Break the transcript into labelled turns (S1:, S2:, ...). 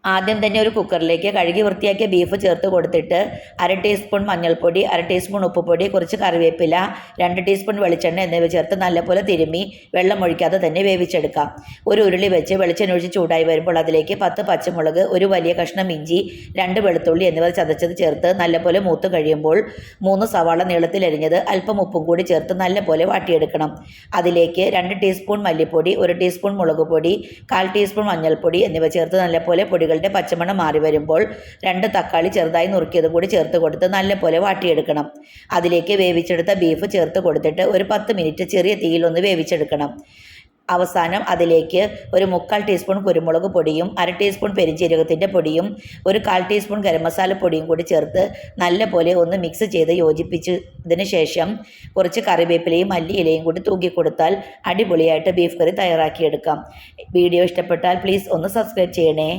S1: ആദ്യം തന്നെ ഒരു കുക്കറിലേക്ക് കഴുകി വൃത്തിയാക്കിയ ബീഫ് ചേർത്ത് കൊടുത്തിട്ട് 1/2 ടീസ്പൂൺ മഞ്ഞൾപ്പൊടി, 1/2 ടീസ്പൂൺ ഉപ്പുപൊടി, കുറച്ച് കറിവേപ്പില, 2 ടീസ്പൂൺ വെളിച്ചെണ്ണ എന്നിവ ചേർത്ത് നല്ലപോലെ തിരുമ്മി വെള്ളം ഒഴിക്കാതെ തന്നെ വേവിച്ചെടുക്കാം. ഒരു ഉരുളി വെച്ച് വെളിച്ചെണ്ണ ഒഴിച്ച് ചൂടായി വരുമ്പോൾ അതിലേക്ക് 10 പച്ചമുളക്, ഒരു വലിയ കഷ്ണം ഇഞ്ചി, 2 വെളുത്തുള്ളി എന്നിവ ചതച്ചത് ചേർത്ത് നല്ലപോലെ മൂത്ത് കഴിയുമ്പോൾ 3 സവാള നീളത്തിലരിഞ്ഞത് അല്പം ഉപ്പും കൂടി ചേർത്ത് നല്ലപോലെ വാട്ടിയെടുക്കണം. അതിലേക്ക് 2 ടീസ്പൂൺ മല്ലിപ്പൊടി, 1 ടീസ്പൂൺ മുളക് പൊടി, 1/4 ടീസ്പൂൺ മഞ്ഞൾപ്പൊടി എന്നിവ ചേർത്ത് നല്ലപോലെ പൊടികളുടെ പച്ചമണം മാറി വരുമ്പോൾ 2 തക്കാളി ചെറുതായി നുറുക്കിയത് കൂടി ചേർത്ത് കൊടുത്ത് നല്ലപോലെ വാട്ടിയെടുക്കണം. അതിലേക്ക് വേവിച്ചെടുത്ത ബീഫ് ചേർത്ത് കൊടുത്തിട്ട് ഒരു 10 മിനിറ്റ് ചെറിയ തീയിൽ ഒന്ന് വേവിച്ചെടുക്കണം. അവസാനം അതിലേക്ക് ഒരു 3/4 ടീസ്പൂൺ കുരുമുളക് പൊടിയും 1/2 ടീസ്പൂൺ പെരിഞ്ജീരകത്തിൻ്റെ പൊടിയും 1/4 ടീസ്പൂൺ ഗരം മസാല പൊടിയും കൂടി ചേർത്ത് നല്ലപോലെ ഒന്ന് മിക്സ് ചെയ്ത് യോജിപ്പിച്ചതിന് ശേഷം കുറച്ച് കറിവേപ്പിലയും മല്ലിയിലയും കൂടി തൂക്കിക്കൊടുത്താൽ അടിപൊളിയായിട്ട് ബീഫ് കറി തയ്യാറാക്കിയെടുക്കാം. വീഡിയോ ഇഷ്ടപ്പെട്ടാൽ പ്ലീസ് ഒന്ന് സബ്സ്ക്രൈബ് ചെയ്യണേ.